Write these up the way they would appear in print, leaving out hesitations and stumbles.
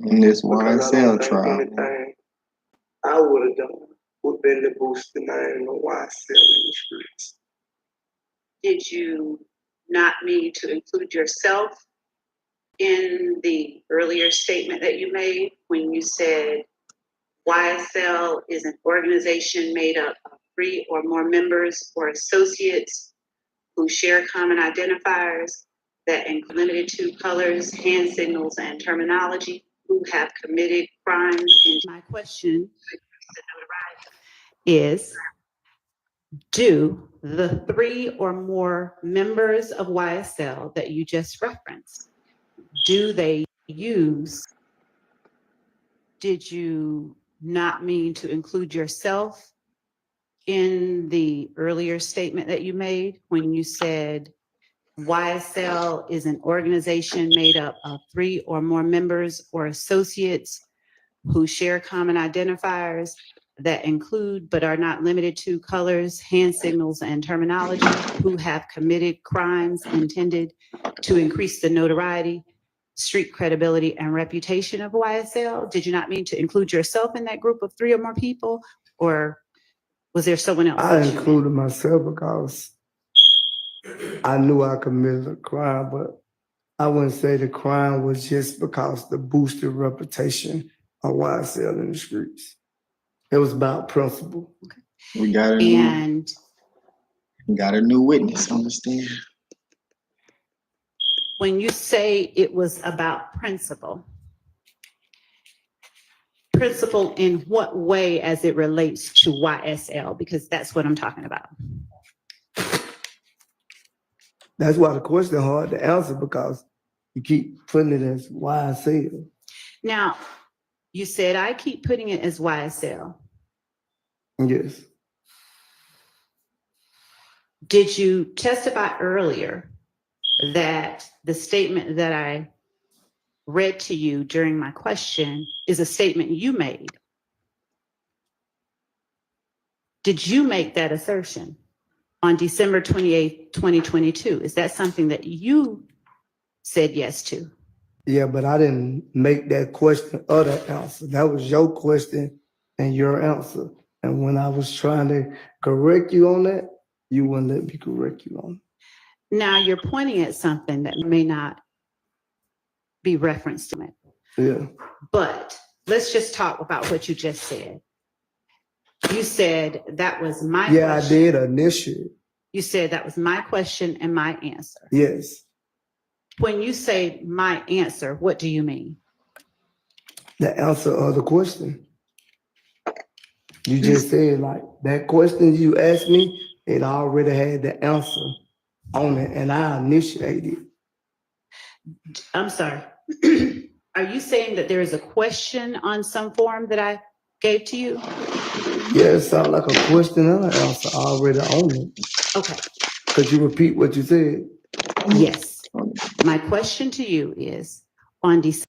in this Because I YSL don't think trial. anything I would have done would been to boost the name of YSL in the streets. Did you not mean to include yourself in the earlier statement that you made when you said YSL is an organization made up of 3 or more members or associates who share common identifiers that include limited to colors, hand signals, and terminology, who have committed crimes? And my question is, do the 3 or more members of YSL that you just referenced, do they use, did you not mean to include yourself in the earlier statement that you made when you said YSL is an organization made up of 3 or more members or associates who share common identifiers that include but are not limited to colors, hand signals, and terminology, who have committed crimes intended to increase the notoriety, street credibility, and reputation of YSL? Did you not mean to include yourself in that group of 3 or more people, or was there someone else? I included myself because I knew I committed a crime, but I wouldn't say the crime was just because the boosted reputation of YSL in the streets. It was about principle. Okay. We got a new witness on the stand. When you say it was about principle in what way as it relates to YSL? Because that's what I'm talking about. That's why the question hard to answer, because you keep putting it as YSL. Now, you said I keep putting it as YSL. Yes. Did you testify earlier that the statement that I read to you during my question is a statement you made? Did you make that assertion on December 28th, 2022? Is that something that you said yes to? Yeah, but I didn't make that question or that answer. That was your question and your answer. And when I was trying to correct you on that, you wouldn't let me correct you on it. Now you're pointing at something that may not be referenced to it. Yeah. But let's just talk about what you just said. You said that was my question. Yeah, I did initially. You said that was my question and my answer. Yes. When you say my answer, what do you mean? The answer of the question. You just said, like, that question you asked me, it already had the answer on it, and I initiated. I'm sorry. Are you saying that there is a question on some form that I gave to you? Yeah, it sounds like a question and an answer already on it. Okay. Could you repeat what you said? Yes. My question to you is, on December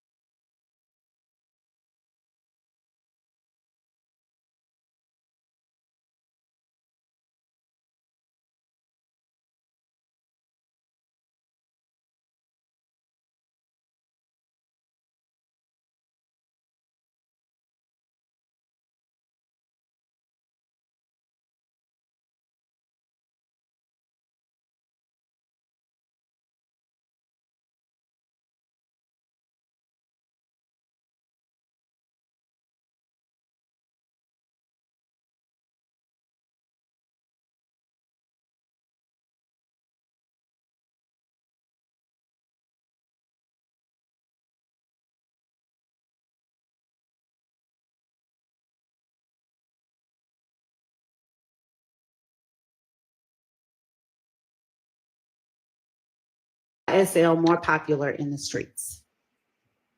YSL more popular in the streets?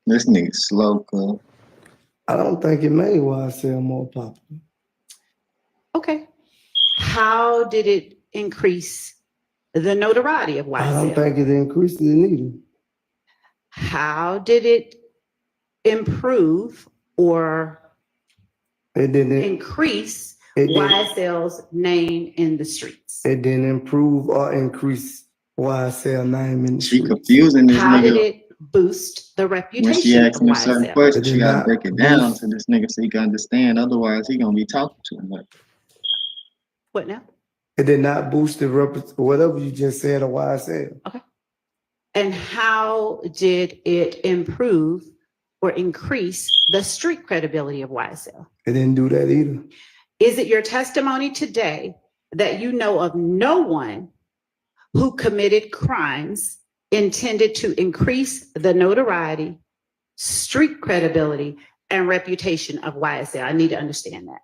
This nigga slow, cuz. I don't think it made YSL more popular. Okay. How did it increase the notoriety of YSL? I don't think it increased it either. How did it improve or It didn't increase YSL's name in the streets? It didn't improve or increase YSL name in the She streets. confusing this How did nigga. it boost the When reputation she of asks him a certain YSL. question, It she did gotta not break it down boost. to this nigga so he can understand. Otherwise, he gonna be talking too much. What now? It did not boost the whatever you just said of YSL. And how did it improve or increase the street credibility of YSL? It didn't do that either. Is it your testimony today that you know of no one who committed crimes intended to increase the notoriety, street credibility, and reputation of YSL? I need to understand that.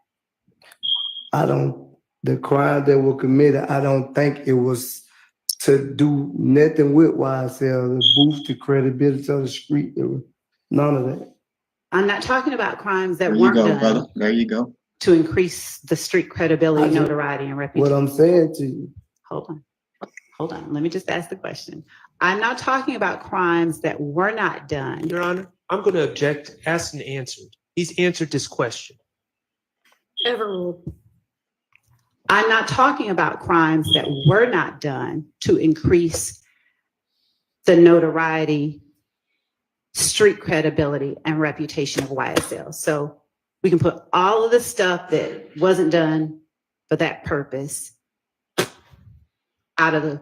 The crime that were committed, I don't think it was to do nothing with YSL to boost the credibility of the street. It was none of that. I'm not talking about crimes that There you weren't go, done brother. There you go. to increase the street credibility, notoriety, and What reputation. I'm saying to you, Hold on. Let me just ask the question. I'm not talking about crimes that were not done. Your Honor, I'm going to object, asked and answered. He's answered this question. I'm not talking about crimes that were not done to increase the notoriety, street credibility, and reputation of YSL. So we can put all of the stuff that wasn't done for that purpose out of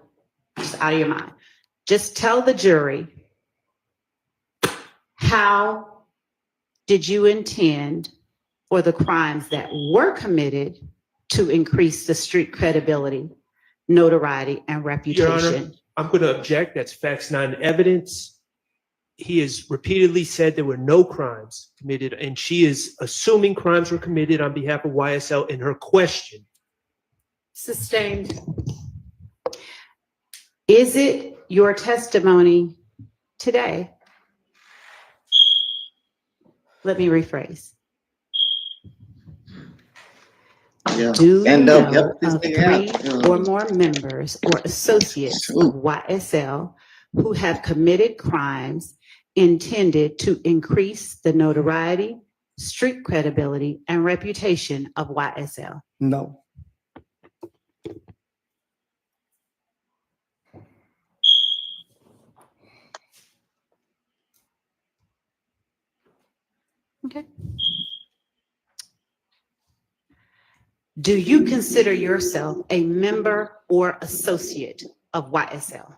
your mind. Just tell the jury, how did you intend for the crimes that were committed to increase the street credibility, notoriety, and reputation? Your Honor, I'm going to object. That's facts, not evidence. He has repeatedly said there were no crimes committed, and she is assuming crimes were committed on behalf of YSL in her question. Sustained. Is it your testimony today? Let me rephrase. Yeah. Do you Stand up. know Yep, this of nigga 3 out. or more members or associates of YSL who have committed crimes intended to increase the notoriety, street credibility, and reputation of YSL? no. Okay. Do you consider yourself a member or associate of YSL?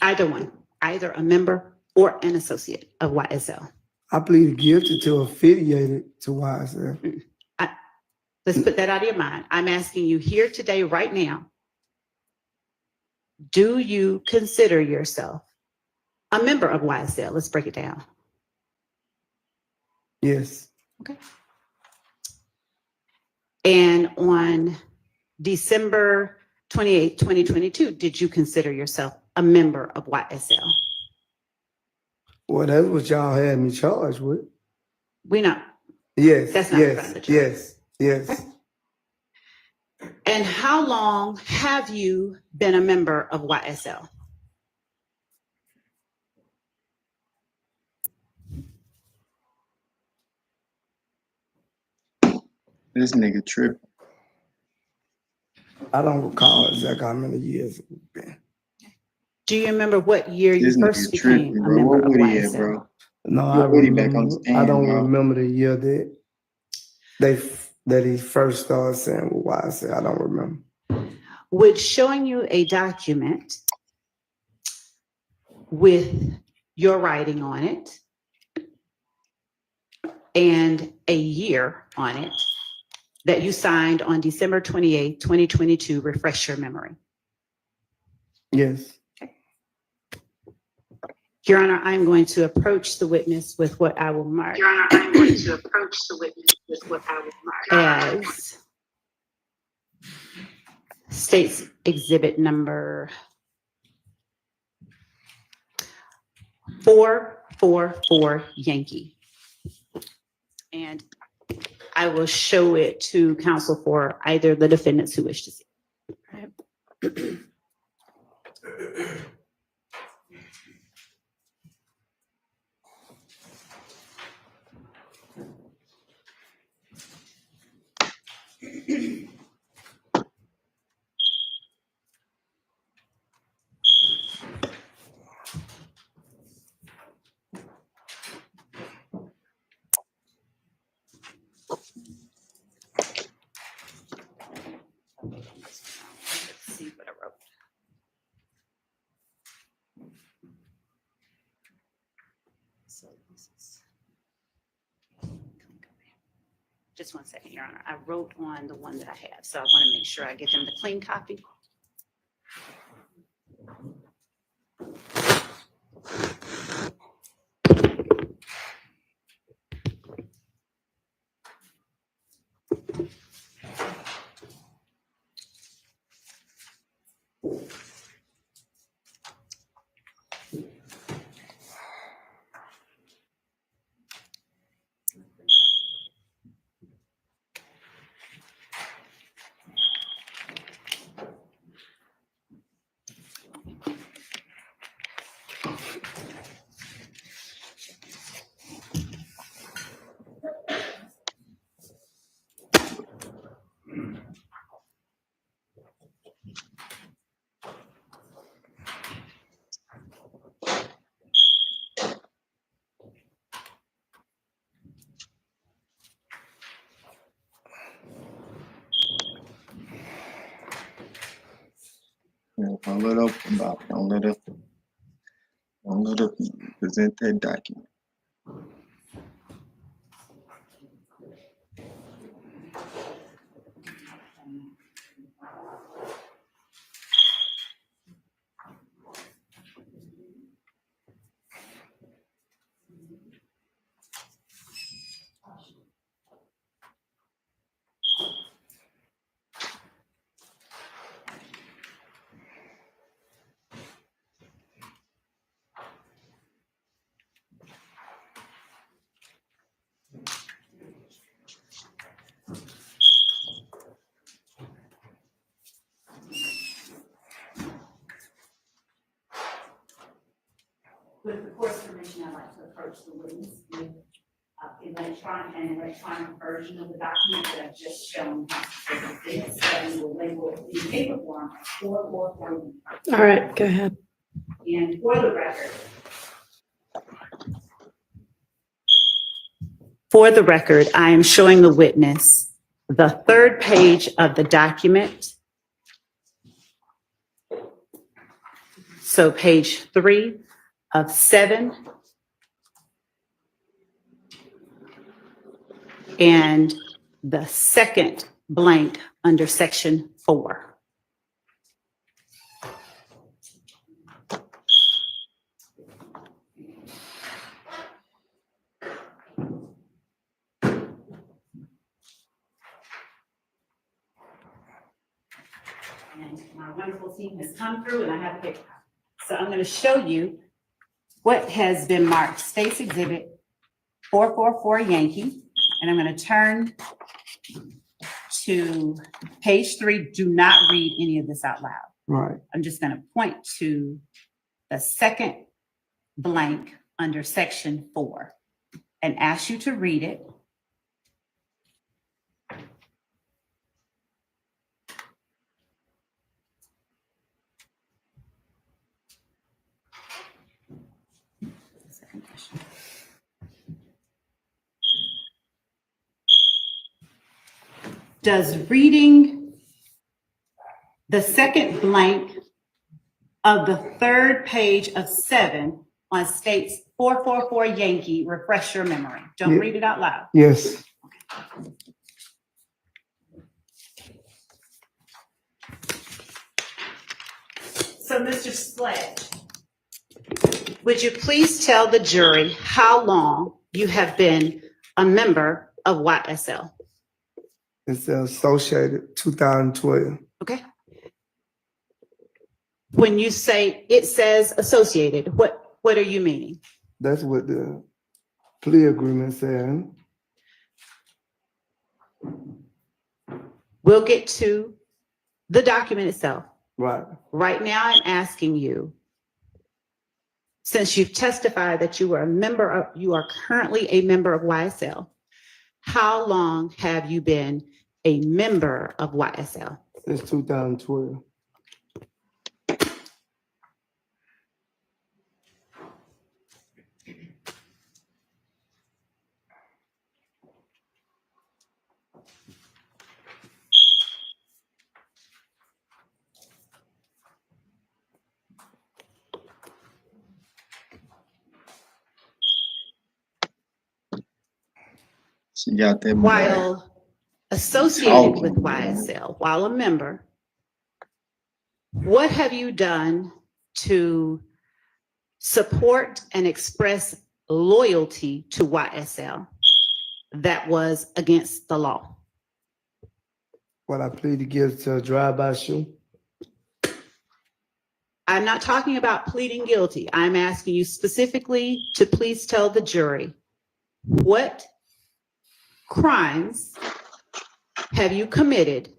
Either one, either a member or an associate of YSL. I plead guilty to affiliated to YSL. Let's put that out of your mind. I'm asking you here today, right now, do you consider yourself a member of YSL? Let's break it down. Yes. Okay. And on December 28, 2022, did you consider yourself a member of YSL? Well, that's what y'all had me charged with. We know. Yes. That's not in front of the jury. Yes. And how long have you been a member of YSL? This nigga tripping. I don't recall exactly how many years it's been. Do you remember what year you This first nigga became tripping, a bro. member What of would he at, YSL? bro? No, You're I really back on remember. the stand, I don't bro. remember the year that he first started saying with YSL. I don't remember. Would showing you a document with your writing on it and a year on it that you signed on December 28, 2022, refresh your memory? Yes. Your Honor, I'm going to approach the witness with what I will mark as State's Exhibit number 444 Yankee. And I will show it to counsel for either the defendants who wish to see it. Just one second, Your Honor. I wrote on the one that I have, so I want to make sure I get them the clean copy. Yeah, don't let open about. Don't let her present that document. With the court's permission, I'd like to approach the witness with an electronic version of the document that I've just shown. This study will label the paper form as 444. All right, go ahead. And for the record, I am showing the witness the third page of the document. So page 3 of 7. And the second blank under section 4. And my wonderful team has come through and I have a paper copy. So I'm going to show you what has been marked State's Exhibit 444 Yankee. And I'm going to turn to page 3. Do not read any of this out loud. Right. I'm just going to point to the second blank under section 4 and ask you to read it. Does reading the second blank of the third page of 7 on State's 444 Yankee refresh your memory? Don't read it out loud. Yes. So, Mr. Sledge, would you please tell the jury how long you have been a member of YSL? It's associated 2012. Okay. When you say it says associated, what are you meaning? That's what the plea agreement said. We'll get to the document itself. Right. Right now, I'm asking you, since you've testified that you are currently a member of YSL, how long have you been a member of YSL? Since 2012. She got that. While associated with Talking. YSL while a member, what have you done to support and express loyalty to YSL that was against the law? What I pleaded guilty to a drive-by shooting. I'm not talking about pleading guilty. I'm asking you specifically to please tell the jury, what crimes have you committed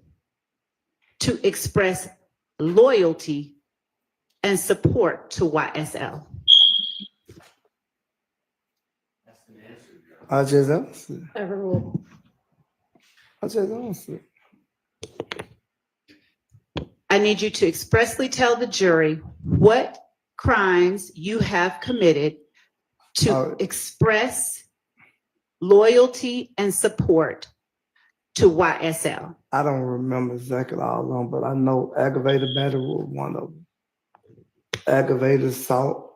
to express loyalty and support to YSL? I just answered. Overruled. I just answered. I need you to expressly tell the jury what crimes you have committed to express loyalty and support to YSL. I don't remember exactly all of them, but I know aggravated battery was one of them. Aggravated assault.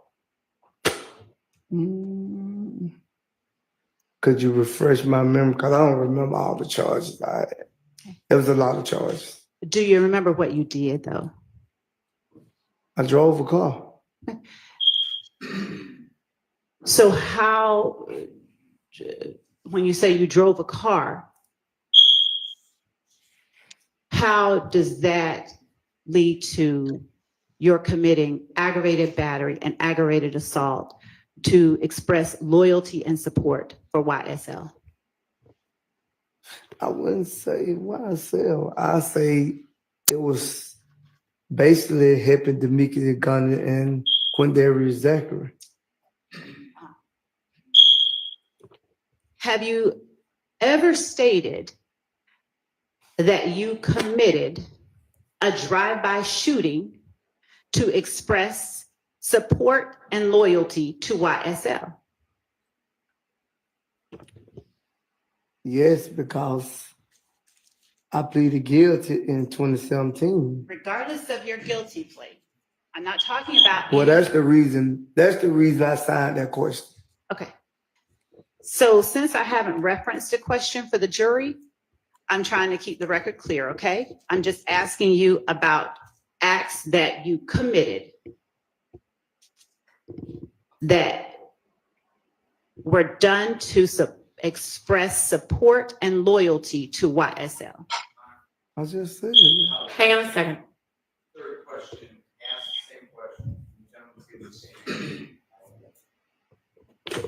Could you refresh my memory? Because I don't remember all the charges I had. There was a lot of charges. Do you remember what you did, though? I drove a car. So how, when you say you drove a car, how does that lead to your committing aggravated battery and aggravated assault to express loyalty and support for YSL? I wouldn't say YSL. I say it was basically helping Demika Gunner and Quindarius Zachary. Have you ever stated that you committed a drive-by shooting to express support and loyalty to YSL? Yes, because I pleaded guilty in 2017. Regardless of your guilty plea, I'm not talking about. Well, that's the reason. That's the reason I signed that question. Okay. So since I haven't referenced a question for the jury, I'm trying to keep the record clear, okay? I'm just asking you about acts that you committed that were done to express support and loyalty to YSL. I just said it. Hang on a second. Third question, ask the same question.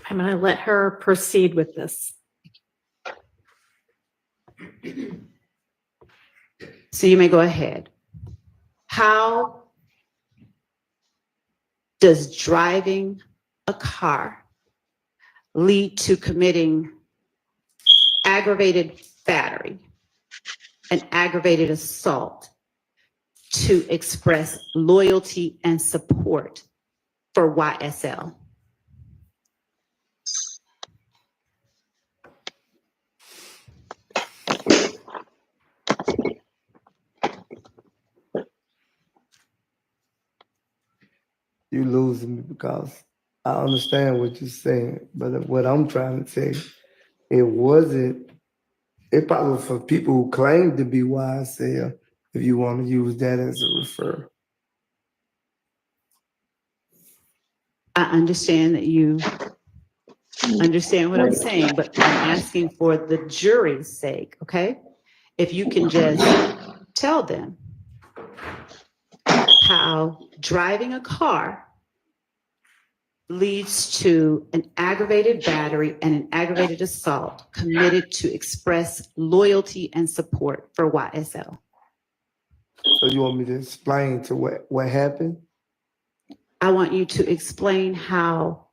I'm going to let her proceed with this. So you may go ahead. How does driving a car lead to committing aggravated battery and aggravated assault to express loyalty and support for YSL? You losing me because I understand what you're saying, but what I'm trying to say, it wasn't. It probably was for people who claim to be YSL. If you want to use that as a referral. I understand that you understand what I'm saying, but I'm asking for the jury's sake, okay? If you can just tell them how driving a car leads to an aggravated battery and an aggravated assault committed to express loyalty and support for YSL. So you want me to explain to what happened? I want you to explain how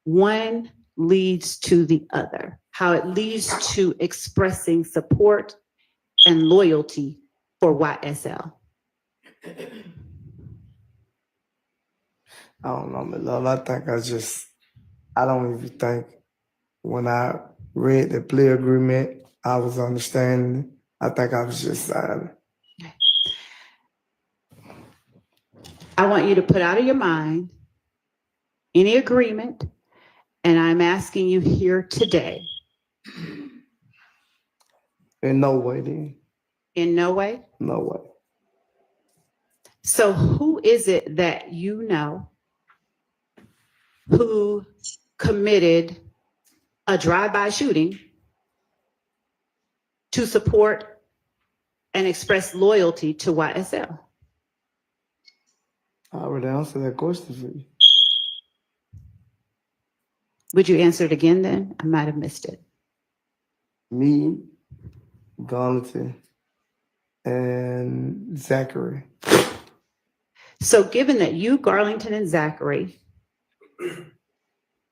one leads to the other, how it leads to expressing support and loyalty for YSL. I don't know, my love. I think I don't even think when I read the plea agreement, I was understanding. I think I was just signing. I want you to put out of your mind any agreement, and I'm asking you here today. In no way, then. In no way? No way. So who is it that you know who committed a drive-by shooting to support and express loyalty to YSL? I already answered that question for you. Would you answer it again then? I might have missed it. Me, Donaldson, and Zachary. So given that you, Garlington, and Zachary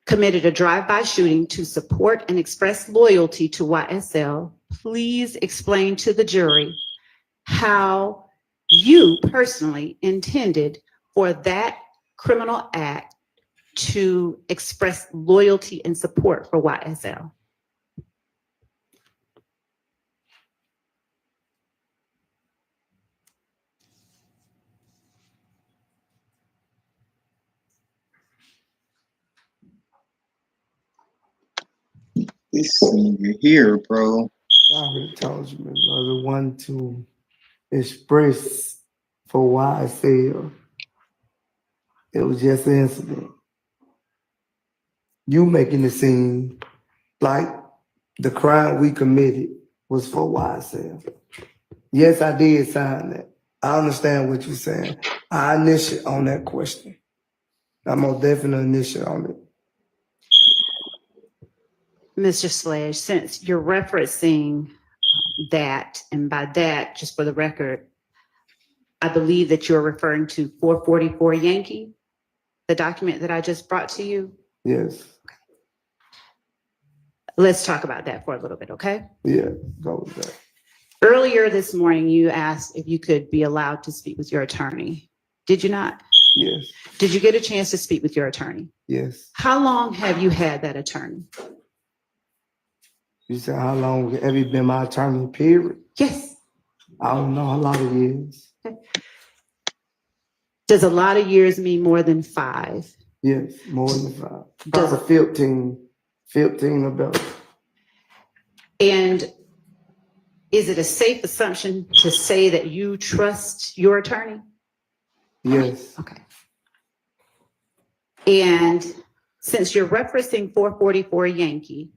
committed a drive-by shooting to support and express loyalty to YSL, please explain to the jury how you personally intended for that criminal act to express loyalty and support for YSL. This nigga here, bro. I already told you, man. I was the one to express for YSL. It was just an incident. You making it seem like the crime we committed was for YSL. Yes, I did sign that. I understand what you're saying. I initiate on that question. I'm most definitely initiate on it. Mr. Sledge, since you're referencing that, and by that, just for the record, I believe that you're referring to 444 Yankee, the document that I just brought to you. Yes. Let's talk about that for a little bit, okay? Yeah, go with that. Earlier this morning, you asked if you could be allowed to speak with your attorney. Did you not? Yes. Did you get a chance to speak with your attorney? Yes. How long have you had that attorney? You said how long have you been my attorney, period? Yes. I don't know, a lot of years. Does a lot of years mean more than 5? Yes, more than 5. Does Probably 15 or better. And is it a safe assumption to say that you trust your attorney? Yes. Okay. And since you're referencing 444 Yankee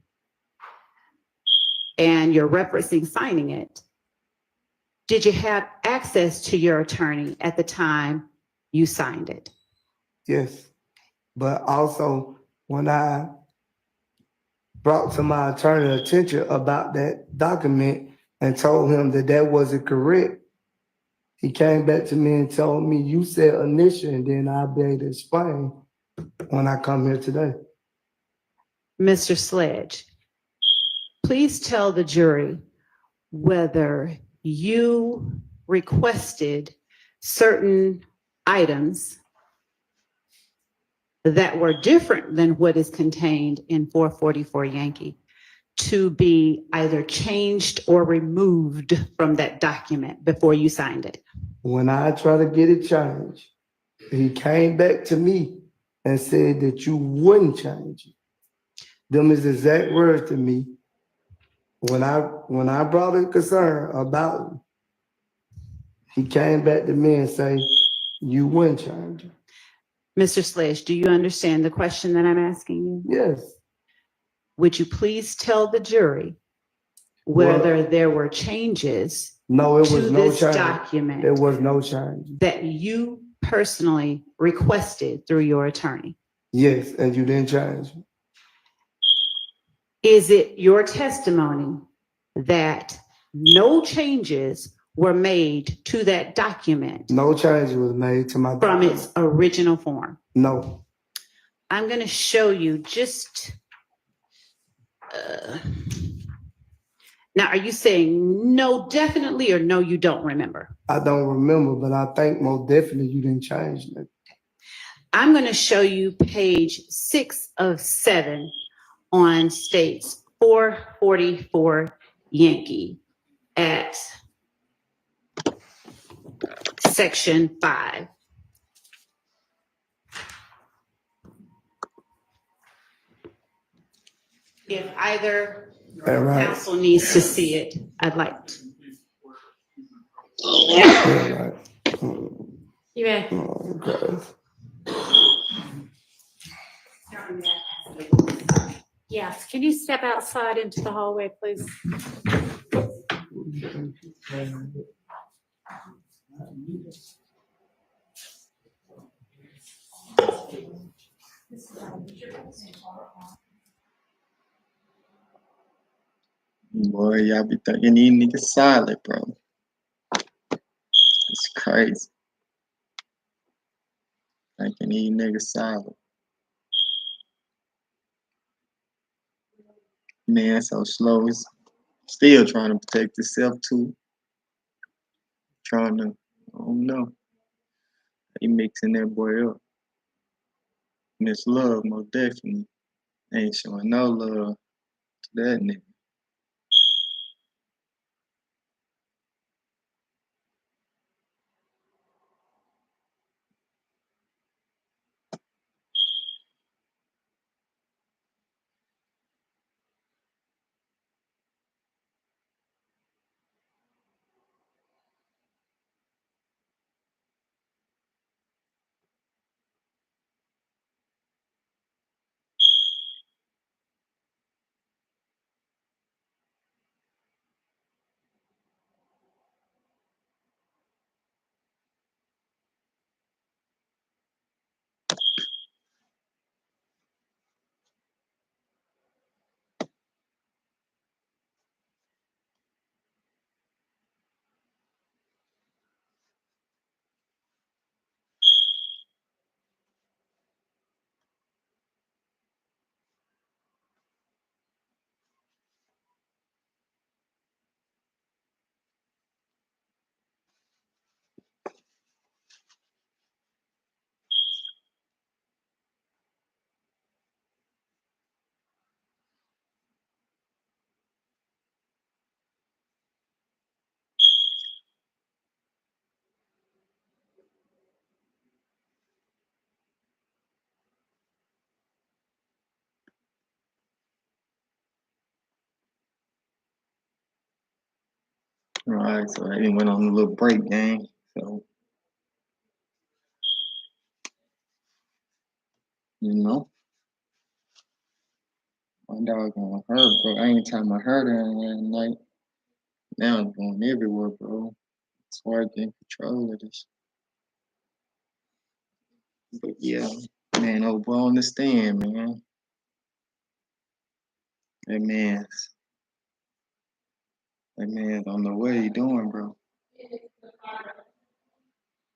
and you're referencing signing it, did you have access to your attorney at the time you signed it? Yes. But also, when I brought to my attorney attention about that document and told him that that wasn't correct, he came back to me and told me, you said initial, and then I'll be able to explain when I come here today. Mr. Sledge, please tell the jury whether you requested certain items that were different than what is contained in 444 Yankee to be either changed or removed from that document before you signed it. When I tried to get it changed, he came back to me and said that you wouldn't change it. Them is exact words to me. When I brought a concern about it, he came back to me and said, you wouldn't change it. Mr. Sledge, do you understand the question that I'm asking you? Yes. Would you please tell the jury whether there were changes No, it to was no this change. document There was no change. that you personally requested through your attorney? Yes, and you didn't change. Is it your testimony that no changes were made to that document No change was made to my from document. its original form? No. I'm going to show you just. Now, are you saying no, definitely, or no, you don't remember? I don't remember, but I think most definitely you didn't change it. I'm going to show you page 6 of 7 on states 444 Yankee at section 5. If either All right. Council needs to see it. I'd like to. All right. You may. Okay. Yes, can you step outside into the hallway, please? Boy, y'all be thinking these niggas solid, bro. It's crazy. Thinking these niggas solid. Man, so slow. It's still trying to protect itself too. Trying to, I don't know. He mixing that boy up. Miss Love, most definitely. Ain't showing no love to that nigga. Alright, so they went on a little break, gang. So, you know, my dog gonna hurt, bro. Anytime I heard her last night, now it's going everywhere, bro. It's hard getting control of this. But yeah, man, oh, bro, understand, man. That man's, that man don't know what he doing, bro.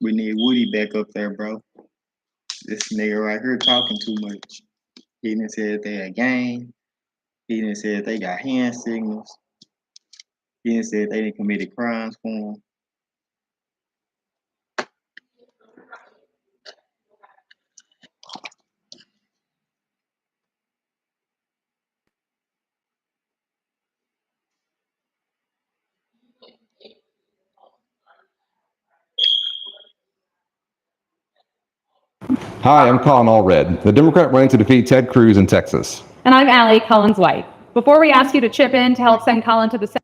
We need Woody back up there, bro. This nigga right here talking too much. He didn't say that they a gang. He didn't say that they got hand signals. He didn't say that they didn't committed crimes for him. Hi, I'm Colin Allred, the Democrat running to defeat Ted Cruz in Texas. And I'm Allie, Collins' wife. Before we ask you to chip in to help send Colin to the Senate,